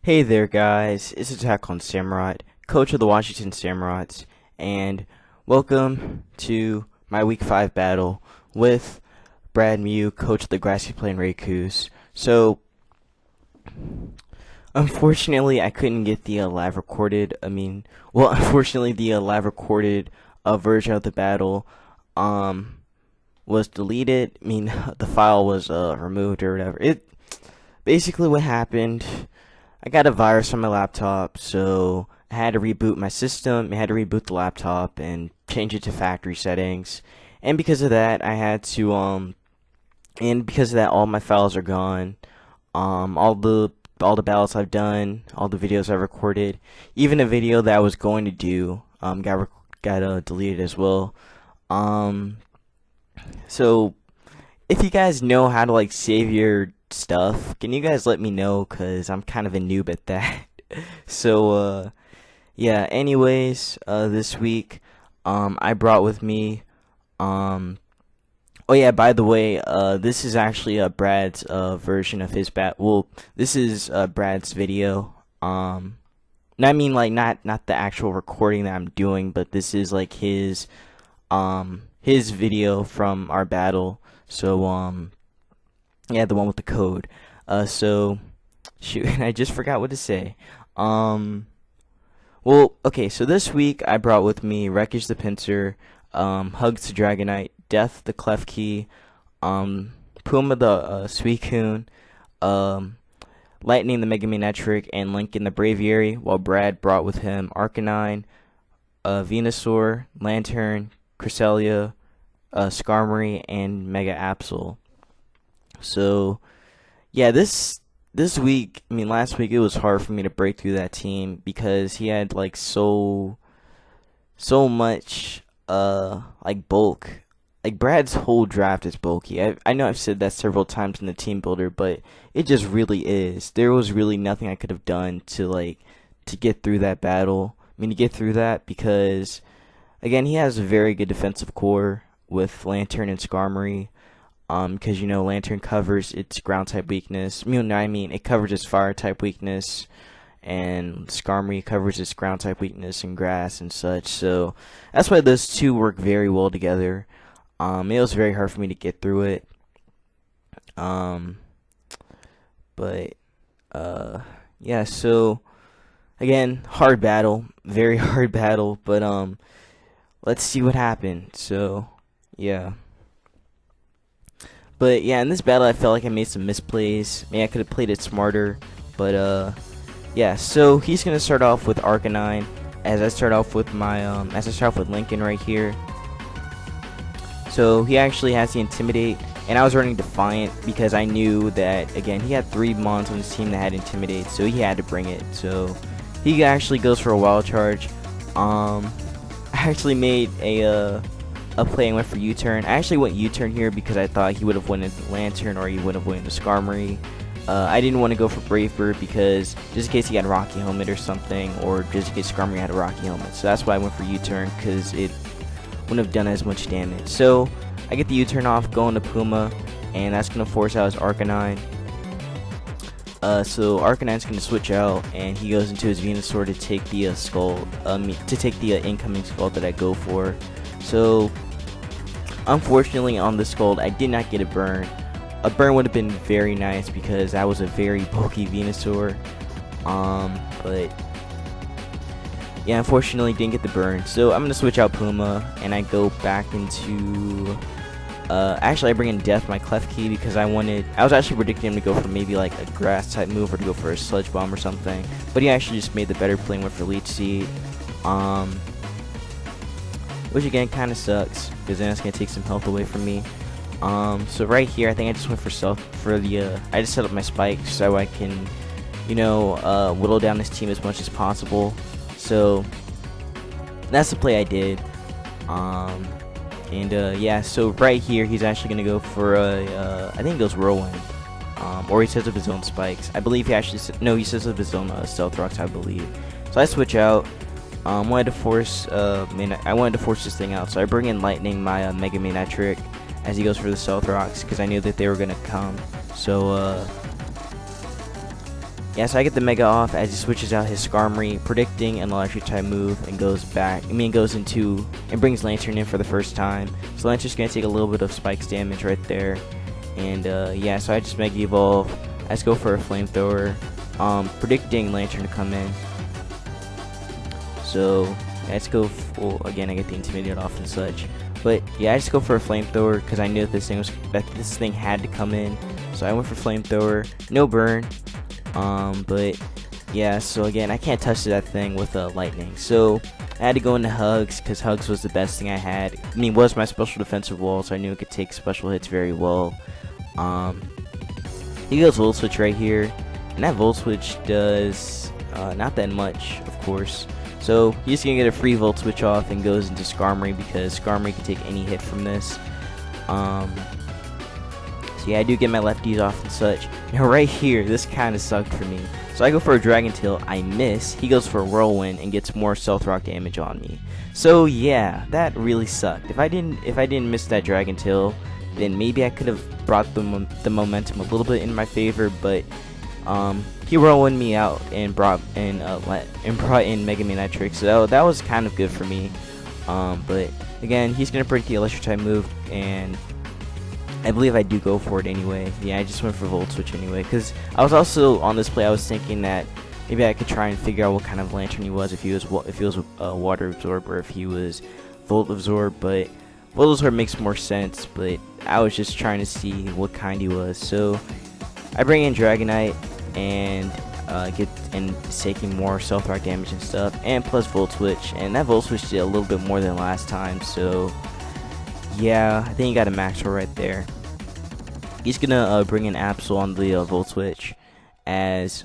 Hey there guys, it's Attack on Samurott, coach of the Washington Samurotts, and welcome to my week 5 battle with BradMew, coach of the Grassy Plains Raikous. So, unfortunately I couldn't get the live recorded, unfortunately the live recorded version of the battle was deleted. The file was removed or whatever. Basically what happened, I got a virus on my laptop, so I had to reboot my system, I had to reboot the laptop and change it to factory settings. And because of that, all my files are gone. All the battles I've done, all the videos I recorded, even a video that I was going to do, got deleted as well. So if you guys know how to save your stuff, can you guys let me know? Cause I'm kind of a noob at that. So yeah. Anyways, this week, I brought with me, Oh yeah, by the way, this is actually Brad's version of his this is Brad's video. And I mean not the actual recording that I'm doing, but this is his video from our battle. So yeah, the one with the code. So shoot, I just forgot what to say. Well, okay, so this week I brought with me Wreckage the Pincer, Hugs the Dragonite, Death the Klefki, Puma the Suicune, Lightning the Megamanectric, and Lincoln the Braviary, while Brad brought with him Arcanine, Venusaur, Lantern, Cresselia, Skarmory, and Mega Absol. So, yeah, this week, last week it was hard for me to break through that team because he had so much bulk. Brad's whole draft is bulky. I know I've said that several times in the team builder, but it just really is. There was really nothing I could have done to get through that battle. To get through that because again, he has a very good defensive core with Lantern and Skarmory. Because Lantern covers its ground type weakness. It covers its fire type weakness, and Skarmory covers its ground type weakness and grass and such. So that's why those two work very well together. It was very hard for me to get through it. But yeah. So again, hard battle, very hard battle. But let's see what happened. So yeah. But yeah, in this battle, I felt like I made some misplays. Maybe I could have played it smarter. But yeah. So he's gonna start off with Arcanine, as I start off with Lincoln right here. So he actually has the Intimidate, and I was running Defiant because I knew that again he had 3 mons on his team that had Intimidate, so he had to bring it. So he actually goes for a Wild Charge. I actually made a play and went for U-turn. I actually went U-turn here because I thought he would have won into Lantern or he would have won into Skarmory. I didn't want to go for Brave Bird because just in case he had Rocky Helmet or something, or just in case Skarmory had a Rocky Helmet. So that's why I went for U-turn, because it wouldn't have done as much damage. So I get the U-turn off, going to Puma, and that's going to force out his Arcanine. So Arcanine's going to switch out, and he goes into his Venusaur to take the skull, to take the incoming skull that I go for. So unfortunately on the Scald, I did not get a burn. A burn would have been very nice because that was a very bulky Venusaur. But yeah, unfortunately didn't get the burn. So I'm gonna switch out Puma and I go back into actually I bring in Death my Klefki because I was actually predicting him to go for maybe a grass type move or to go for a Sludge Bomb or something. But he actually just made the better play and went for Leech Seed. Which again kind of sucks because then it's gonna take some health away from me. So right here, I think I just went I just set up my spikes so I can, whittle down this team as much as possible. So that's the play I did. Yeah. So right here, he's actually gonna go for I think he goes Whirlwind, or he sets up his own spikes. I believe he sets up his own Stealth Rocks, I believe. So I switch out. I wanted to force this thing out, so I bring in Lightning my Mega Manectric as he goes for the Stealth Rocks because I knew that they were gonna come. So Yeah, so I get the Mega off as he switches out his Skarmory, predicting an electric type move, and goes back. Goes into and brings Lantern in for the first time. So Lantern's gonna take a little bit of Spike's damage right there, and yeah, so I just Mega Evolve. I just go for a Flamethrower, predicting Lantern to come in. So let's go. Again, I get the Intimidate off and such. But yeah, I just go for a Flamethrower because I knew that this thing had to come in. So I went for Flamethrower, no burn. But yeah, so again, I can't touch that thing with Lightning. So I had to go into Hugs because Hugs was the best thing I had. Was my special defensive wall, so I knew it could take special hits very well. He goes Volt Switch right here, and that Volt Switch does not that much, of course. So he's gonna get a free Volt Switch off and goes into Skarmory because Skarmory can take any hit from this. So yeah, I do get my lefties off and such. Now right here, this kind of sucked for me. So I go for a Dragon Tail, I miss. He goes for a Whirlwind and gets more Stealth Rock damage on me. So yeah, that really sucked. If I didn't miss that Dragon Tail, then maybe I could have brought the momentum a little bit in my favor. But he Whirlwind me out and brought in Mega Manectric. So that was kind of good for me. But again, he's gonna break the Electric type move, and I believe I do go for it anyway. Yeah, I just went for Volt Switch anyway, because I was also on this play. I was thinking that maybe I could try and figure out what kind of Lantern he was, if he was Water Absorb or if he was Volt Absorb. But Volt Absorb makes more sense. But I was just trying to see what kind he was. So I bring in Dragonite and taking more Stealth Rock damage and stuff, and plus Volt Switch, and that Volt Switch did a little bit more than last time. So yeah, I think he got a Maxwell right there. He's gonna bring in Absol on the Volt Switch, as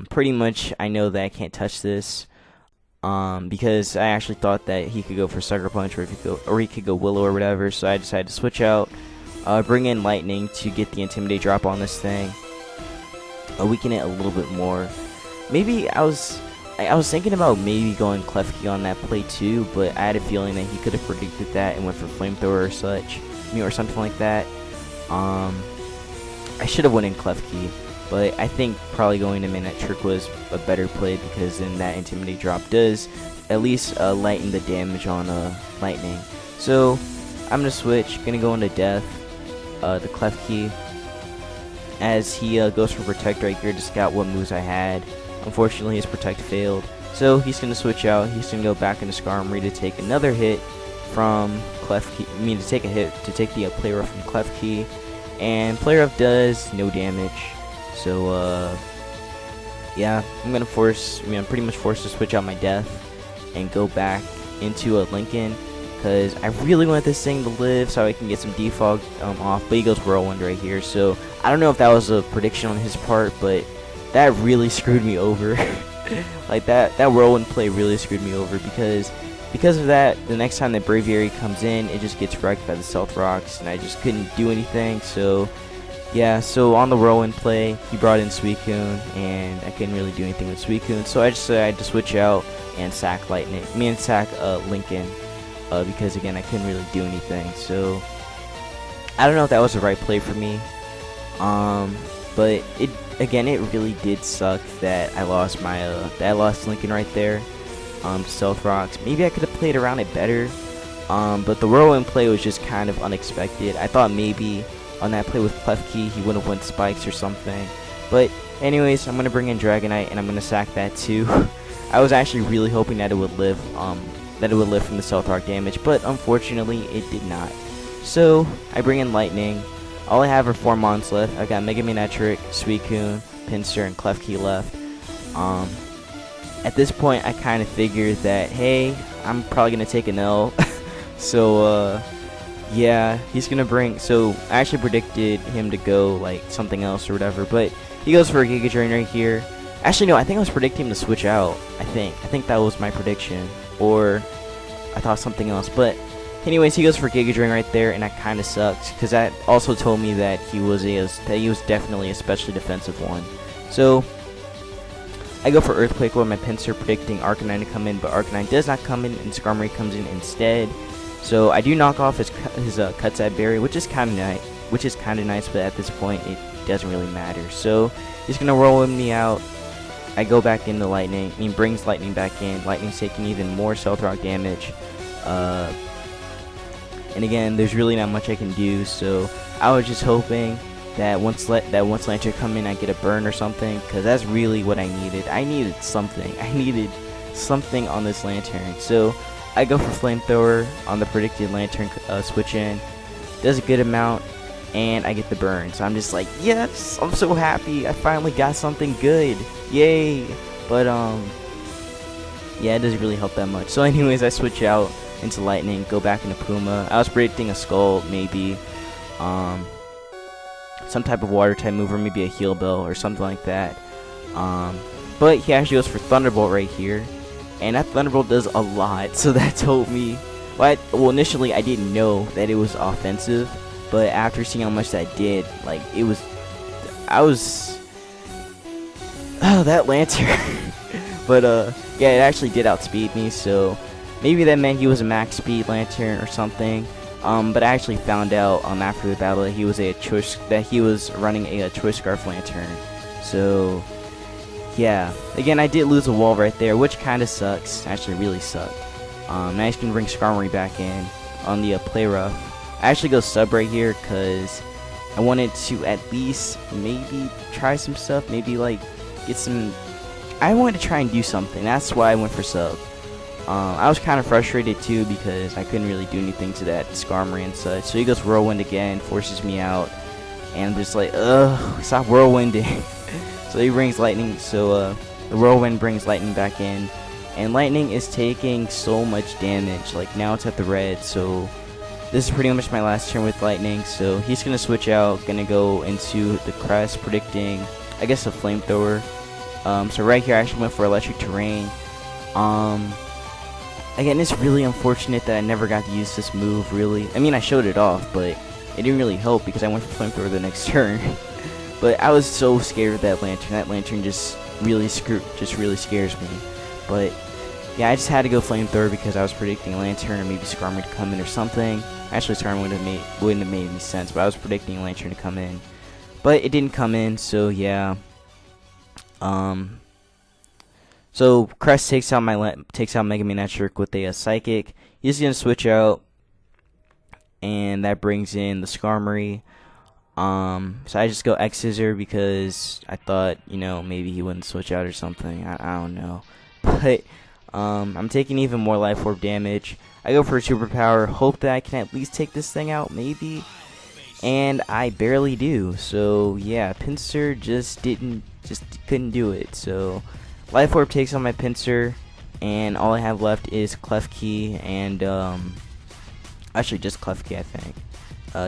pretty much I know that I can't touch this, because I actually thought that he could go for Sucker Punch, or he could go Willow or whatever. So I decided to switch out, bring in Lightning to get the Intimidate drop on this thing, weaken it a little bit more. Maybe I was thinking about maybe going Klefki on that play too, but I had a feeling that he could have predicted that and went for Flamethrower or such, or something like that. I should have went in Klefki, but I think probably going to Manectric was a better play, because then that Intimidate drop does at least lighten the damage on Lightning. So I'm gonna switch, gonna go into Death, the Klefki, as he goes for Protect right here to scout what moves I had. Unfortunately, his Protect failed, so he's going to switch out. He's going to go back into Skarmory to take another hit from Klefki. To take the Play Rough from Klefki, and Play Rough does no damage. So yeah, I'm pretty much forced to switch out my Death and go back into a Lincoln, because I really want this thing to live so I can get some defog off. But he goes Whirlwind right here, so I don't know if that was a prediction on his part, but that really screwed me over. Like that Whirlwind play really screwed me over, because of that, the next time that Braviary comes in, it just gets wrecked by the Stealth Rocks, and I just couldn't do anything. So yeah, so on the Whirlwind play, he brought in Suicune, and I couldn't really do anything with Suicune, so I just decided to switch out and sack Lincoln, because again, I couldn't really do anything. So I don't know if that was the right play for me, but it really did suck that I lost Lincoln right there, to Stealth Rocks. Maybe I could have played around it better, but the Whirlwind play was just kind of unexpected. I thought maybe on that play with Klefki he would have went Spikes or something, but anyways, I'm gonna bring in Dragonite and I'm gonna sack that too. I was actually really hoping that it would live, from the Stealth Rock damage, but unfortunately it did not. So I bring in Lightning. All I have are 4 Mons left. I got Mega Manectric, Suicune, Pinsir, and Klefki left. At this point, I kind of figured that, hey, I'm probably going to take an L. So, yeah, he's going to bring... So, I actually predicted him to go, like, something else or whatever. But he goes for a Giga Drain right here. Actually, no, I think I was predicting him to switch out. I think that was my prediction. Or I thought something else. But anyways, he goes for Giga Drain right there, and that kind of sucks, because that also told me that he was definitely a specially defensive one. So I go for Earthquake with my Pinsir, predicting Arcanine to come in, but Arcanine does not come in, and Skarmory comes in instead. So I do knock off his Cut Side Berry, which is kind of nice. But at this point, it doesn't really matter. So he's gonna roll me out, I go back into lightning. I mean, brings lightning back in. Lightning's taking even more stealth rock damage. And again, there's really not much I can do. So I was just hoping that once Lantern come in, I get a burn or something, because that's really what I needed. I needed something. I needed something on this Lantern. So I go for Flamethrower on the predicted Lantern switch in. Does a good amount, and I get the burn. So I'm just like, yes, I'm so happy. I finally got something good. Yay. But yeah, it doesn't really help that much. So anyways, I switch out into Lightning, go back into Puma. I was predicting a Skull, maybe some type of water type mover, maybe a Heal Bell or something like that. But he actually goes for Thunderbolt right here, and that Thunderbolt does a lot. So that told me, well, initially I didn't know that it was offensive, but after seeing how much that did, like, that Lantern. But yeah, it actually did outspeed me, so maybe that meant he was a max speed Lantern or something. But I actually found out after the battle that he was running a Choice Scarf Lantern. So yeah, again, I did lose a wall right there, which kind of sucks. Actually, really sucked. Now he's gonna bring Skarmory back in on the Play Rough. I actually go sub right here because I wanted to at least maybe try some stuff, maybe like get some. I wanted to try and do something. That's why I went for sub. I was kind of frustrated too because I couldn't really do anything to that Skarmory and such. So he goes Whirlwind again, forces me out, and I'm just like, ugh, stop whirlwinding. So he brings Lightning. So the Whirlwind brings Lightning back in, and Lightning is taking so much damage. Like, now it's at the red. So this is pretty much my last turn with Lightning. So he's gonna switch out, gonna go into the Crest, predicting, I guess, a Flamethrower. So right here I actually went for Electric Terrain. Again, it's really unfortunate that I never got to use this move, really. I mean, I showed it off, but it didn't really help because I went for Flamethrower the next turn. But I was so scared of that Lantern. That Lantern just really scares me. But yeah, I just had to go Flamethrower because I was predicting Lantern or maybe Skarmory to come in or something. Actually, Skarmory wouldn't have made any sense, but I was predicting Lantern to come in. But it didn't come in, so yeah. So Crest takes out Mega Man Electric with a Psychic. He's gonna switch out, and that brings in the Skarmory. So I just go X Scissor because I thought, maybe he wouldn't switch out or something. I don't know, but I'm taking even more Life Orb damage. I go for a Superpower, hope that I can at least take this thing out, maybe, and I barely do. So yeah, Pinsir just couldn't do it. So Life Orb takes on my Pinsir, and all I have left is Klefki and actually just Klefki, I think.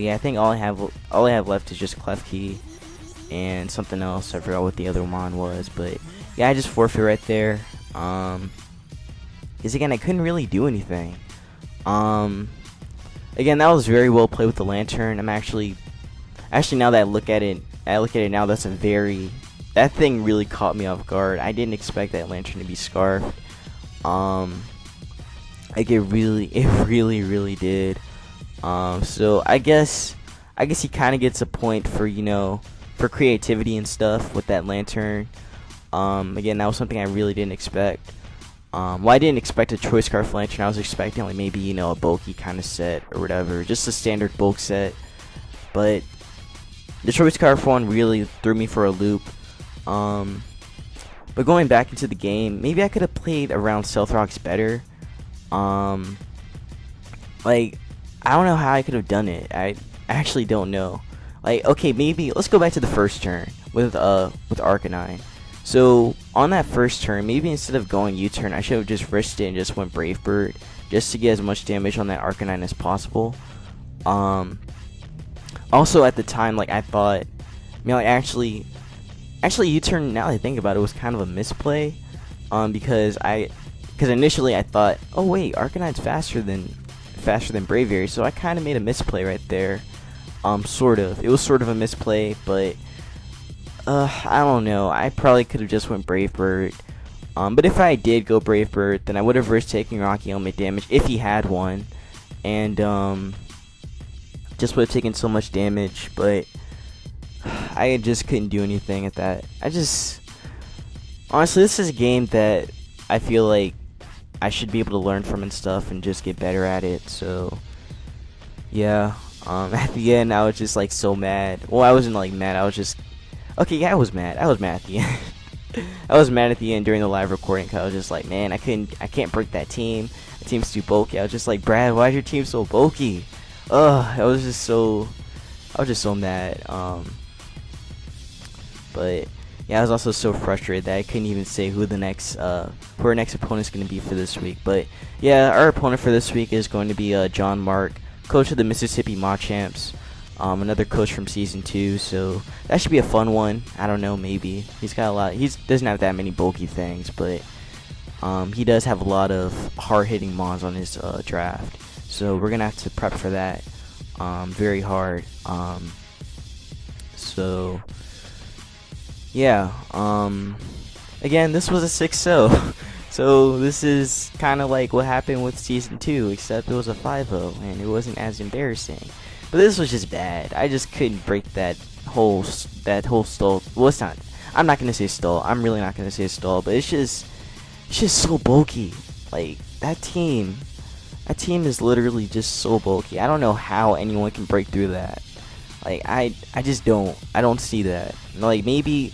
Yeah, I think all I have left is just Klefki and something else. I forgot what the other one was, but yeah, I just forfeit right there. Because again, I couldn't really do anything. Again, that was very well played with the Lantern. I'm actually now that I look at it now, that thing really caught me off guard. I didn't expect that Lantern to be scarfed. Like it really did. So I guess he kind of gets a point for for creativity and stuff with that Lantern. Again, that was something I really didn't expect. Well, I didn't expect a Choice Scarf Lantern. I was expecting like maybe a bulky kind of set or whatever, just a standard bulk set. But the Choice Scarf one really threw me for a loop. But going back into the game, maybe I could have played around Stealth Rocks better. Like, I don't know how I could have done it. I actually don't know. Like, okay, maybe let's go back to the first turn with Arcanine. So on that first turn, maybe instead of going U-turn, I should have just risked it and just went Brave Bird, just to get as much damage on that Arcanine as possible. Also at the time, like, I thought, like, actually U-turn, now that I think about it, was kind of a misplay. Because initially I thought, oh wait, Arcanine's faster than Braviary, so I kind of made a misplay right there. Sort of. It was sort of a misplay, but I don't know. I probably could have just went Brave Bird. But if I did go Brave Bird, then I would have risked taking Rocky Helmet damage if he had one, and just would have taken so much damage. But I just couldn't do anything at that. Honestly, this is a game that I feel like I should be able to learn from and stuff and just get better at it. So yeah, at the end I was just like so mad. Well, I wasn't like mad. I was just okay. Yeah, I was mad. I was mad at the end. I was mad at the end during the live recording because I was just like, man, I can't break that team. The team's too bulky. I was just like, Brad, why is your team so bulky? Ugh, I was just so mad. But yeah, I was also so frustrated that I couldn't even say who our next opponent's going to be for this week. But yeah, our opponent for this week is going to be John Mark, coach of the Mississippi Machamps. Another coach from season 2, so that should be a fun one. I don't know, maybe he's got a lot. He doesn't have that many bulky things, but he does have a lot of hard-hitting mons on his draft. So we're gonna have to prep for that very hard. So yeah. Again, this was a 6-0. So this is kind of like what happened with season 2, except it was a 5-0 and it wasn't as embarrassing. But this was just bad. I just couldn't break that whole stall. Well, it's not. I'm not gonna say stall. I'm really not gonna say stall. But it's just so bulky. Like that team is literally just so bulky. I don't know how anyone can break through that. Like I just don't. I don't see that. Like maybe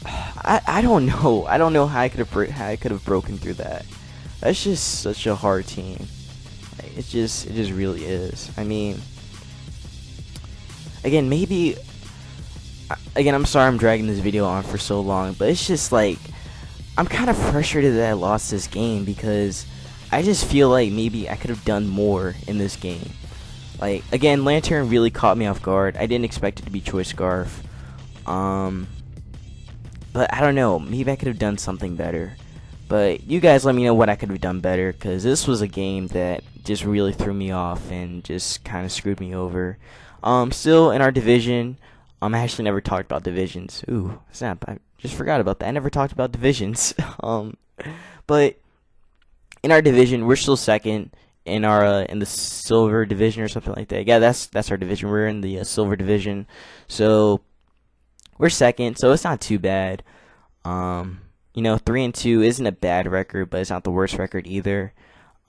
I don't know. I don't know how I could have broken through that. That's just such a hard team. Like, it just really is. I mean. Again, maybe. Again, I'm sorry I'm dragging this video on for so long, but it's just like I'm kind of frustrated that I lost this game because I just feel like maybe I could have done more in this game. Like again, Lantern really caught me off guard. I didn't expect it to be Choice Scarf. But I don't know. Maybe I could have done something better. But you guys let me know what I could have done better, because this was a game that just really threw me off and just kind of screwed me over. Still in our division, I actually never talked about divisions. Ooh, snap, I just forgot about that. I never talked about divisions. But in our division, we're still second in our in the silver division or something like that. Yeah, that's our division. We're in the silver division. So we're second, so it's not too bad. 3-2 isn't a bad record, but it's not the worst record either.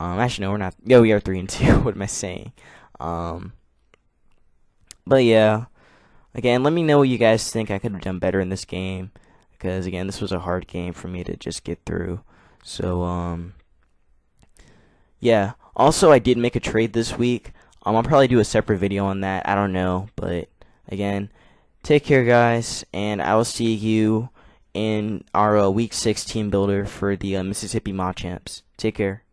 Actually, no, we're not. Yeah, we are 3-2. What am I saying? But yeah, again, let me know what you guys think I could have done better in this game, because again, this was a hard game for me to just get through. So yeah. Also, I did make a trade this week. I'll probably do a separate video on that. I don't know, but again, take care, guys, and I will see you in our week 6 team builder for the Mississippi Machamps. Take care.